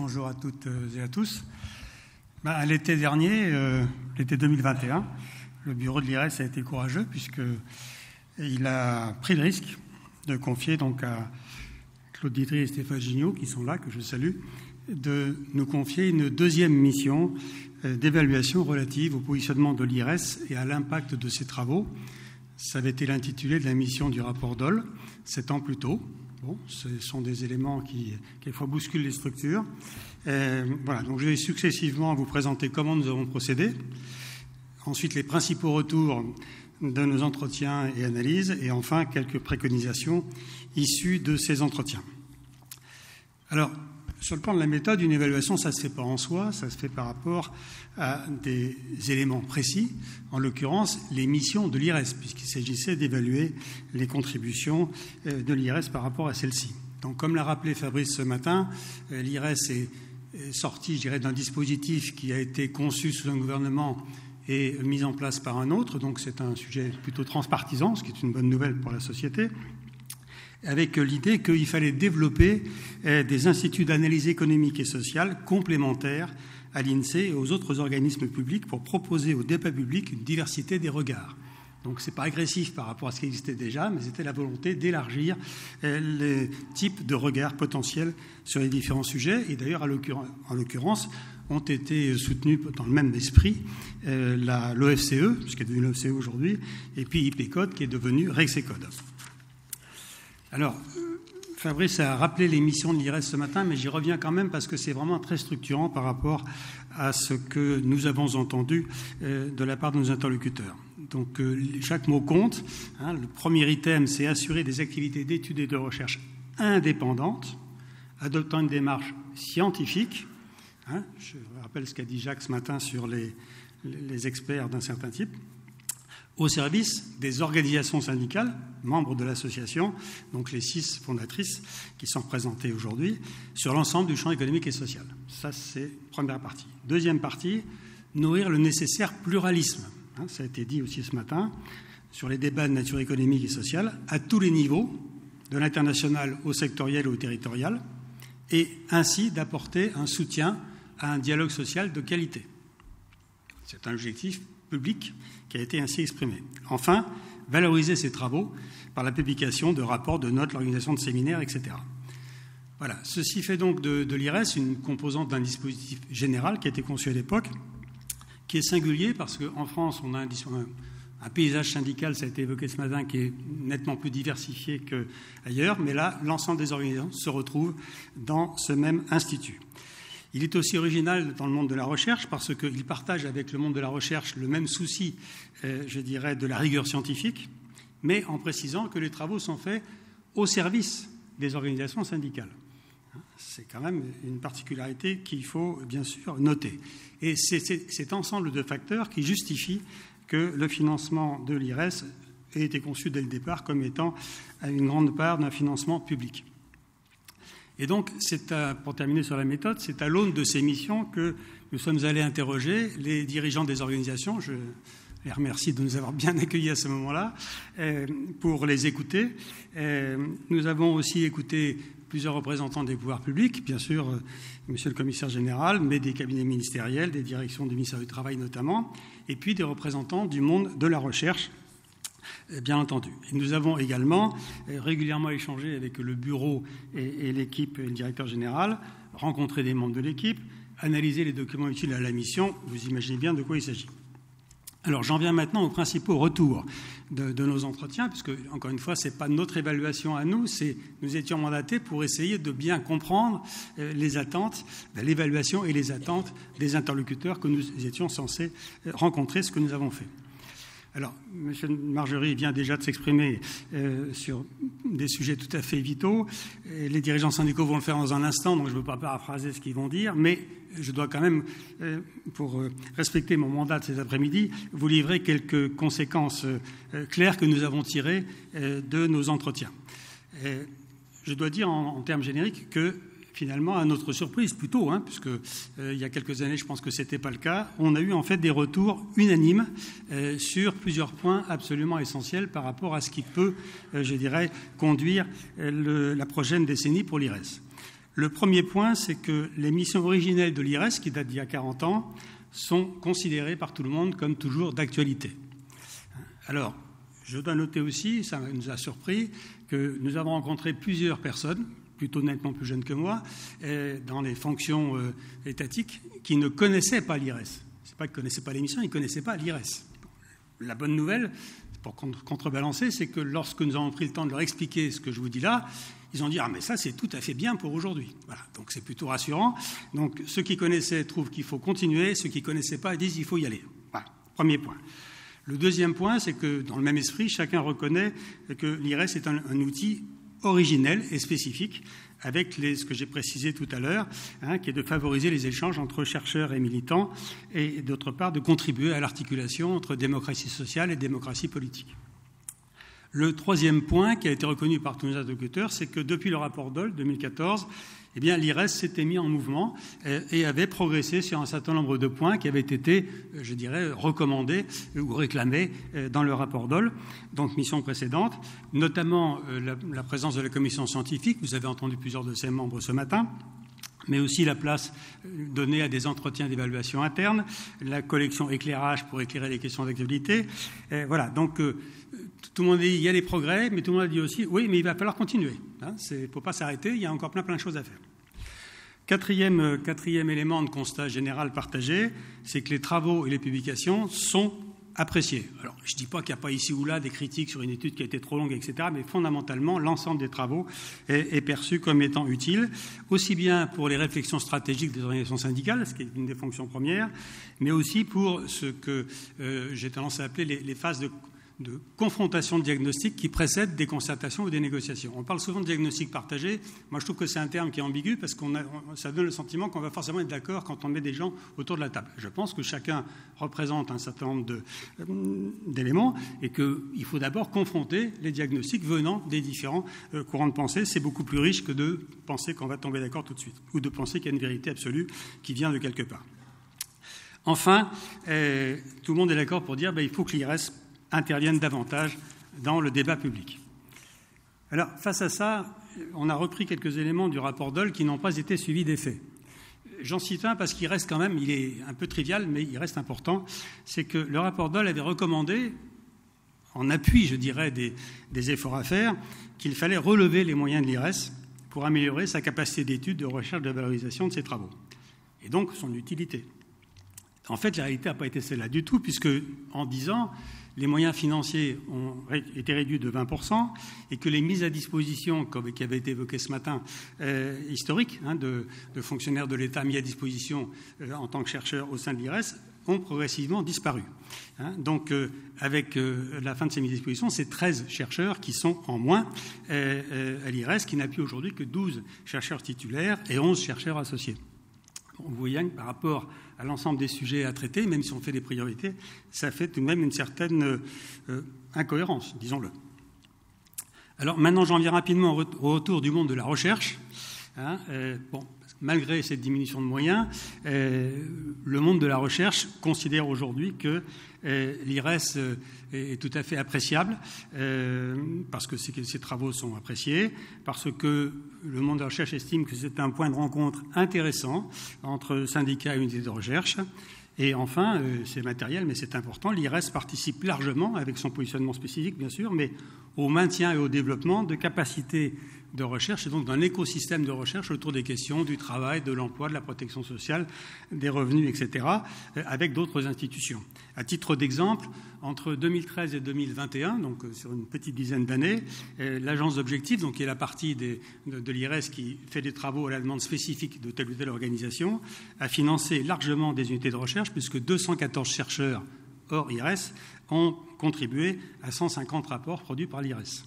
Bonjour à toutes et à tous. À l'été dernier, l'été 2021, le bureau de l'IRES a été courageux puisqu'il a pris le risque de confier donc à Claude Ditry et Stéphane Gignot, qui sont là, que je salue, de nous confier une deuxième mission d'évaluation relative au positionnement de l'IRES et à l'impact de ses travaux. Ça avait été l'intitulé de la mission du rapport Doll, 7 ans plus tôt. Bon, ce sont des éléments qui, quelquefois, bousculent les structures. Voilà, donc je vais successivement vous présenter comment nous avons procédé, ensuite les principaux retours de nos entretiens et analyses, et enfin quelques préconisations issues de ces entretiens. Alors, sur le plan de la méthode, une évaluation, ça ne se fait pas en soi, ça se fait par rapport à des éléments précis, en l'occurrence les missions de l'IRES, puisqu'il s'agissait d'évaluer les contributions de l'IRES par rapport à celles-ci. Donc, comme l'a rappelé Fabrice ce matin, l'IRES est sorti, je dirais, d'un dispositif qui a été conçu sous un gouvernement et mis en place par un autre, donc c'est un sujet plutôt transpartisan, ce qui est une bonne nouvelle pour la société, avec l'idée qu'il fallait développer des instituts d'analyse économique et sociale complémentaires à l'INSEE et aux autres organismes publics pour proposer au débat public une diversité des regards. Donc ce n'est pas agressif par rapport à ce qui existait déjà, mais c'était la volonté d'élargir les types de regards potentiels sur les différents sujets. Et d'ailleurs, en l'occurrence, ont été soutenus dans le même esprit l'OFCE, ce qui est devenu l'OFCE aujourd'hui, et puis IPCODE, qui est devenu Rexecode. Alors, Fabrice a rappelé les missions de l'IRES ce matin, mais j'y reviens quand même parce que c'est vraiment très structurant par rapport à ce que nous avons entendu de la part de nos interlocuteurs. Donc, chaque mot compte. Le premier item, c'est assurer des activités d'études et de recherche indépendantes, adoptant une démarche scientifique. Je rappelle ce qu'a dit Jacques ce matin sur les experts d'un certain type, au service des organisations syndicales, membres de l'association, donc les 6 fondatrices qui sont représentées aujourd'hui, sur l'ensemble du champ économique et social. Ça, c'est la première partie. Deuxième partie, nourrir le nécessaire pluralisme. Ça a été dit aussi ce matin, sur les débats de nature économique et sociale, à tous les niveaux, de l'international au sectoriel ou au territorial, et ainsi d'apporter un soutien à un dialogue social de qualité. C'est un objectif public qui a été ainsi exprimé. Enfin, valoriser ces travaux par la publication de rapports, de notes, l'organisation de séminaires, etc. Voilà. Ceci fait donc de l'IRES une composante d'un dispositif général qui a été conçu à l'époque, qui est singulier parce qu'en France, on a un paysage syndical, ça a été évoqué ce matin, qui est nettement plus diversifié qu'ailleurs, mais là, l'ensemble des organisations se retrouvent dans ce même institut. Il est aussi original dans le monde de la recherche parce qu'il partage avec le monde de la recherche le même souci, je dirais, de la rigueur scientifique, mais en précisant que les travaux sont faits au service des organisations syndicales. C'est quand même une particularité qu'il faut bien sûr noter. Et c'est cet ensemble de facteurs qui justifie que le financement de l'IRES ait été conçu dès le départ comme étant à une grande part d'un financement public. Et donc, pour terminer sur la méthode, c'est à l'aune de ces missions que nous sommes allés interroger les dirigeants des organisations. Je les remercie de nous avoir bien accueillis à ce moment-là pour les écouter. Nous avons aussi écouté plusieurs représentants des pouvoirs publics, bien sûr, monsieur le commissaire général, mais des cabinets ministériels, des directions du ministère du Travail notamment, et puis des représentants du monde de la recherche, bien entendu. Et nous avons également régulièrement échangé avec le bureau et l'équipe et le directeur général, rencontré des membres de l'équipe, analysé les documents utiles à la mission. Vous imaginez bien de quoi il s'agit. Alors, j'en viens maintenant aux principaux retours de nos entretiens, puisque, encore une fois, ce n'est pas notre évaluation à nous, nous étions mandatés pour essayer de bien comprendre les attentes, l'évaluation et les attentes des interlocuteurs que nous étions censés rencontrer, ce que nous avons fait. Alors, M. Margerie vient déjà de s'exprimer sur des sujets tout à fait vitaux. Les dirigeants syndicaux vont le faire dans un instant, donc je ne veux pas paraphraser ce qu'ils vont dire, mais je dois quand même, pour respecter mon mandat de cet après-midi, vous livrer quelques conséquences claires que nous avons tirées de nos entretiens. Je dois dire en termes génériques que finalement, à notre surprise, plutôt, puisque il y a quelques années, je pense que ce n'était pas le cas, on a eu en fait des retours unanimes sur plusieurs points absolument essentiels par rapport à ce qui peut, je dirais, conduire la prochaine décennie pour l'IRES. Le premier point, c'est que les missions originelles de l'IRES, qui datent d'il y a 40 ans, sont considérées par tout le monde comme toujours d'actualité. Alors, je dois noter aussi, ça nous a surpris, que nous avons rencontré plusieurs personnes, plutôt nettement plus jeunes que moi, dans les fonctions étatiques, qui ne connaissaient pas l'IRES. Ce n'est pas qu'ils ne connaissaient pas l'émission, ils ne connaissaient pas l'IRES. La bonne nouvelle, pour contrebalancer, c'est que lorsque nous avons pris le temps de leur expliquer ce que je vous dis là, ils ont dit « Ah, mais ça, c'est tout à fait bien pour aujourd'hui. » Voilà, donc c'est plutôt rassurant. Donc ceux qui connaissaient trouvent qu'il faut continuer, ceux qui ne connaissaient pas disent « Il faut y aller. » Voilà, premier point. Le deuxième point, c'est que dans le même esprit, chacun reconnaît que l'IRES est un outil originel et spécifique, avec ce que j'ai précisé tout à l'heure, qui est de favoriser les échanges entre chercheurs et militants, et d'autre part de contribuer à l'articulation entre démocratie sociale et démocratie politique. Le troisième point qui a été reconnu par tous nos interlocuteurs, c'est que depuis le rapport Daul 2014, eh bien, l'IRES s'était mis en mouvement et avait progressé sur un certain nombre de points qui avaient été, je dirais, recommandés ou réclamés dans le rapport Daul, donc mission précédente, notamment la présence de la commission scientifique. Vous avez entendu plusieurs de ses membres ce matin, mais aussi la place donnée à des entretiens d'évaluation interne, la collection éclairage pour éclairer les questions d'actualité. Voilà, donc tout le monde dit il y a des progrès, mais tout le monde dit aussi oui, mais il va falloir continuer. Il ne faut pas s'arrêter, il y a encore plein de choses à faire. Quatrième élément de constat général partagé, c'est que les travaux et les publications sont appréciés. Alors, je ne dis pas qu'il n'y a pas ici ou là des critiques sur une étude qui a été trop longue, etc., mais fondamentalement, l'ensemble des travaux est perçu comme étant utile, aussi bien pour les réflexions stratégiques des organisations syndicales, ce qui est une des fonctions premières, mais aussi pour ce que j'ai tendance à appeler les phases de confrontation de diagnostic qui précèdent des concertations ou des négociations. On parle souvent de diagnostic partagé. Moi, je trouve que c'est un terme qui est ambigu parce que ça donne le sentiment qu'on va forcément être d'accord quand on met des gens autour de la table. Je pense que chacun représente un certain nombre d'éléments et qu'il faut d'abord confronter les diagnostics venant des différents courants de pensée. C'est beaucoup plus riche que de penser qu'on va tomber d'accord tout de suite ou de penser qu'il y a une vérité absolue qui vient de quelque part. Enfin, tout le monde est d'accord pour dire qu'il faut que l'IRES interviennent davantage dans le débat public. Alors, face à ça, on a repris quelques éléments du rapport Daul qui n'ont pas été suivis d'effet. J'en cite un parce qu'il reste quand même, il est un peu trivial, mais il reste important, c'est que le rapport Daul avait recommandé, en appui, je dirais, des efforts à faire, qu'il fallait relever les moyens de l'IRES pour améliorer sa capacité d'étude, de recherche, de valorisation de ses travaux, et donc son utilité. En fait, la réalité n'a pas été celle-là du tout, puisque en 10 ans, les moyens financiers ont été réduits de 20% et que les mises à disposition, qui avaient été évoquées ce matin, historiques, de fonctionnaires de l'État mis à disposition en tant que chercheurs au sein de l'IRES, ont progressivement disparu. Donc, avec la fin de ces mises à disposition, c'est 13 chercheurs qui sont en moins à l'IRES, qui n'a plus aujourd'hui que 12 chercheurs titulaires et 11 chercheurs associés. Vous voyez que par rapport à l'ensemble des sujets à traiter, même si on fait des priorités, ça fait tout de même une certaine incohérence, disons-le. Alors maintenant, j'en viens rapidement au retour du monde de la recherche. Malgré cette diminution de moyens, le monde de la recherche considère aujourd'hui que l'IRES est tout à fait appréciable, parce que ces travaux sont appréciés, parce que le monde de la recherche estime que c'est un point de rencontre intéressant entre syndicats et unités de recherche. Et enfin, c'est matériel, mais c'est important, l'IRES participe largement, avec son positionnement spécifique bien sûr, mais au maintien et au développement de capacités de recherche et donc d'un écosystème de recherche autour des questions du travail, de l'emploi, de la protection sociale, des revenus, etc., avec d'autres institutions. À titre d'exemple, entre 2013 et 2021, donc sur une petite dizaine d'années, l'agence d'objectifs, donc qui est la partie de l'IRES qui fait des travaux à la demande spécifique de telle ou telle organisation, a financé largement des unités de recherche puisque 214 chercheurs hors IRES ont contribué à 150 rapports produits par l'IRES.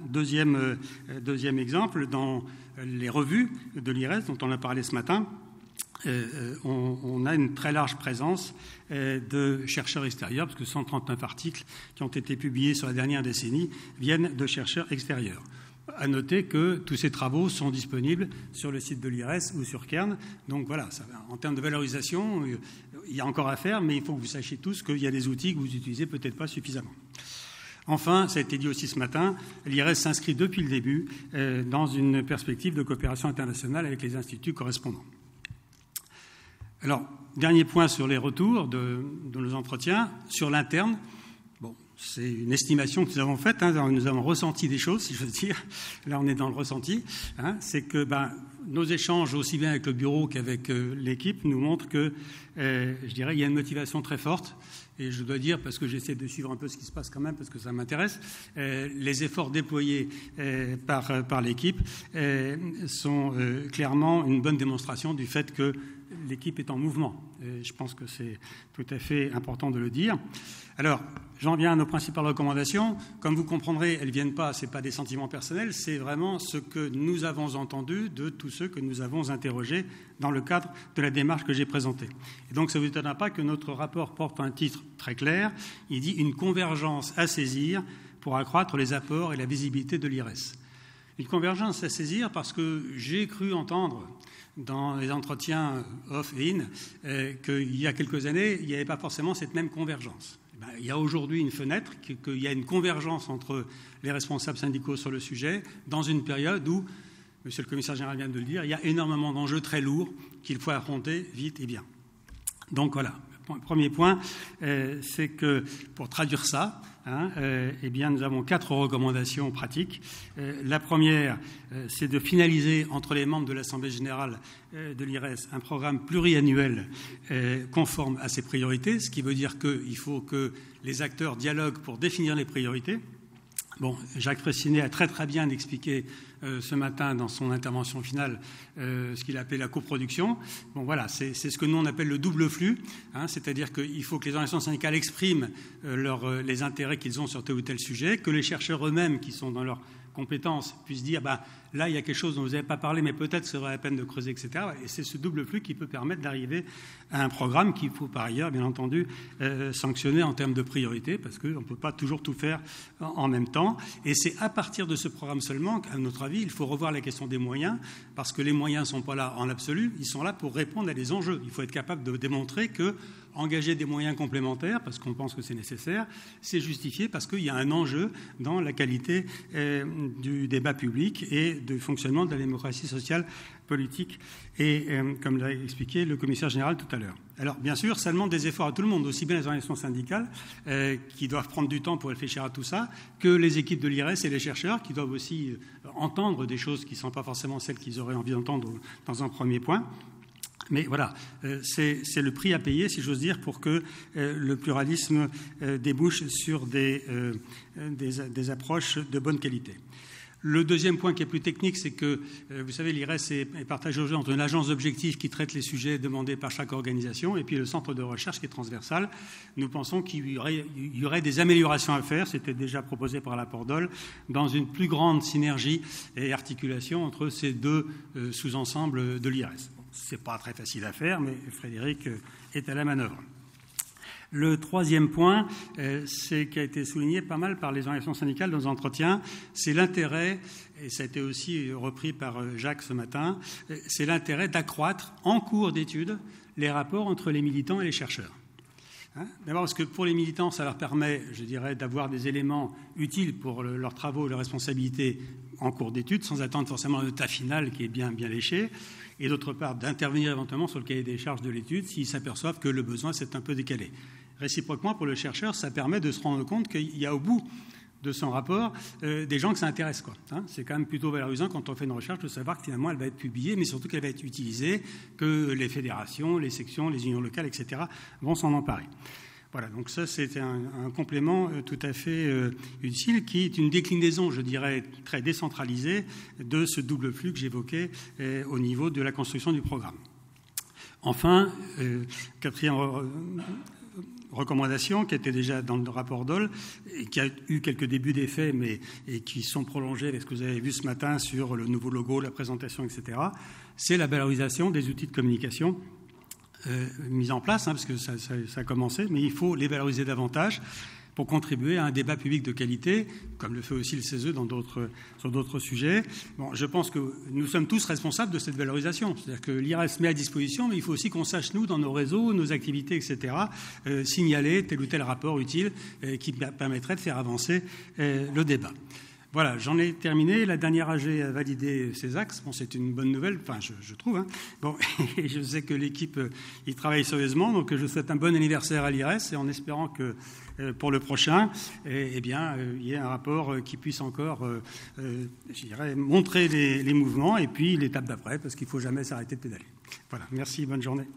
Deuxième exemple, dans les revues de l'IRES dont on a parlé ce matin, on a une très large présence de chercheurs extérieurs, parce que 139 articles qui ont été publiés sur la dernière décennie viennent de chercheurs extérieurs. À noter que tous ces travaux sont disponibles sur le site de l'IRES ou sur Kern. Donc voilà, en termes de valorisation, il y a encore à faire, mais il faut que vous sachiez tous qu'il y a des outils que vous utilisez peut-être pas suffisamment. Enfin, ça a été dit aussi ce matin, l'IRES s'inscrit depuis le début dans une perspective de coopération internationale avec les instituts correspondants. Alors, dernier point sur les retours de nos entretiens, sur l'interne. Bon, c'est une estimation que nous avons faite, nous avons ressenti des choses, si je veux dire. Là, on est dans le ressenti. C'est que nos échanges, aussi bien avec le bureau qu'avec l'équipe, nous montrent que, je dirais, il y a une motivation très forte. Et je dois dire, parce que j'essaie de suivre un peu ce qui se passe quand même, parce que ça m'intéresse, les efforts déployés par l'équipe sont clairement une bonne démonstration du fait que l'équipe est en mouvement. Et je pense que c'est tout à fait important de le dire. Alors, j'en viens à nos principales recommandations. Comme vous comprendrez, elles ne viennent pas, ce n'est pas des sentiments personnels, c'est vraiment ce que nous avons entendu de tous ceux que nous avons interrogés dans le cadre de la démarche que j'ai présentée. Et donc, ça ne vous étonnera pas que notre rapport porte un titre très clair. Il dit « Une convergence à saisir pour accroître les apports et la visibilité de l'IRES ». Une convergence à saisir parce que j'ai cru entendre dans les entretiens off et in qu'il y a quelques années, il n'y avait pas forcément cette même convergence. Il y a aujourd'hui une fenêtre, qu'il y a une convergence entre les responsables syndicaux sur le sujet, dans une période où, Monsieur le Commissaire général vient de le dire, il y a énormément d'enjeux très lourds qu'il faut affronter vite et bien. Donc voilà, le premier point, c'est que pour traduire ça, eh bien, nous avons 4 recommandations pratiques. La première, c'est de finaliser entre les membres de l'Assemblée générale de l'IRES un programme pluriannuel conforme à ses priorités, ce qui veut dire qu'il faut que les acteurs dialoguent pour définir les priorités. Bon, Jacques Fraissinet a très très bien expliqué ce matin dans son intervention finale ce qu'il a appelé la coproduction. Bon voilà, c'est ce que nous on appelle le double flux, c'est-à-dire qu'il faut que les organisations syndicales expriment les intérêts qu'ils ont sur tel ou tel sujet, que les chercheurs eux-mêmes qui sont dans leurs compétences puissent dire là il y a quelque chose dont vous n'avez pas parlé mais peut-être ce serait la peine de creuser, etc. Et c'est ce double flux qui peut permettre d'arriver à un programme qu'il faut par ailleurs bien entendu sanctionner en termes de priorité parce qu'on ne peut pas toujours tout faire en même temps. Et c'est à partir de ce programme seulement qu'à notre avis il faut revoir la question des moyens parce que les moyens ne sont pas là en absolu, ils sont là pour répondre à des enjeux. Il faut être capable de démontrer que engager des moyens complémentaires, parce qu'on pense que c'est nécessaire, c'est justifié parce qu'il y a un enjeu dans la qualité du débat public et du fonctionnement de la démocratie sociale politique et, comme l'a expliqué le commissaire général tout à l'heure. Alors, bien sûr, ça demande des efforts à tout le monde, aussi bien les organisations syndicales qui doivent prendre du temps pour réfléchir à tout ça, que les équipes de l'IRES et les chercheurs qui doivent aussi entendre des choses qui ne sont pas forcément celles qu'ils auraient envie d'entendre dans un premier point. Mais voilà, c'est le prix à payer, si j'ose dire, pour que le pluralisme débouche sur des approches de bonne qualité. Le deuxième point qui est plus technique, c'est que, vous savez, l'IRES est partagé aujourd'hui entre une agence d'objectifs qui traite les sujets demandés par chaque organisation et puis le centre de recherche qui est transversal. Nous pensons qu'il y aurait des améliorations à faire, c'était déjà proposé par la Pordol, dans une plus grande synergie et articulation entre ces deux sous-ensembles de l'IRES. Ce n'est pas très facile à faire, mais Frédéric est à la manœuvre. Le troisième point, c'est qui a été souligné pas mal par les organisations syndicales dans les entretiens, c'est l'intérêt, et ça a été aussi repris par Jacques ce matin, c'est l'intérêt d'accroître en cours d'études les rapports entre les militants et les chercheurs. D'abord parce que pour les militants, ça leur permet, je dirais, d'avoir des éléments utiles pour leurs travaux et leurs responsabilités en cours d'études, sans attendre forcément un état final qui est bien léché, et d'autre part d'intervenir éventuellement sur le cahier des charges de l'étude s'ils s'aperçoivent que le besoin s'est un peu décalé. Réciproquement, pour le chercheur, ça permet de se rendre compte qu'il y a au bout de son rapport des gens que ça intéresse. C'est quand même plutôt valorisant quand on fait une recherche de savoir que finalement elle va être publiée, mais surtout qu'elle va être utilisée, que les fédérations, les sections, les unions locales, etc. vont s'en emparer. Voilà, donc ça c'est un complément tout à fait utile qui est une déclinaison, je dirais, très décentralisée de ce double flux que j'évoquais au niveau de la construction du programme. Enfin, quatrième recommandation qui était déjà dans le rapport Dole et qui a eu quelques débuts d'effet et qui sont prolongés avec ce que vous avez vu ce matin sur le nouveau logo, la présentation, etc., c'est la valorisation des outils de communication mis en place, parce que ça a commencé, mais il faut les valoriser davantage pour contribuer à un débat public de qualité, comme le fait aussi le CESE sur d'autres sujets. Bon, je pense que nous sommes tous responsables de cette valorisation. C'est-à-dire que l'IRES met à disposition, mais il faut aussi qu'on sache, nous, dans nos réseaux, nos activités, etc., signaler tel ou tel rapport utile qui permettrait de faire avancer le débat. Voilà, j'en ai terminé. La dernière AG a validé ses axes. Bon, c'est une bonne nouvelle, enfin, je trouve. Hein. Bon, et je sais que l'équipe y travaille sérieusement, donc je souhaite un bon anniversaire à l'IRES et en espérant que pour le prochain, il y ait un rapport qui puisse encore, je dirais, montrer les mouvements et puis l'étape d'après, parce qu'il ne faut jamais s'arrêter de pédaler. Voilà, merci, bonne journée.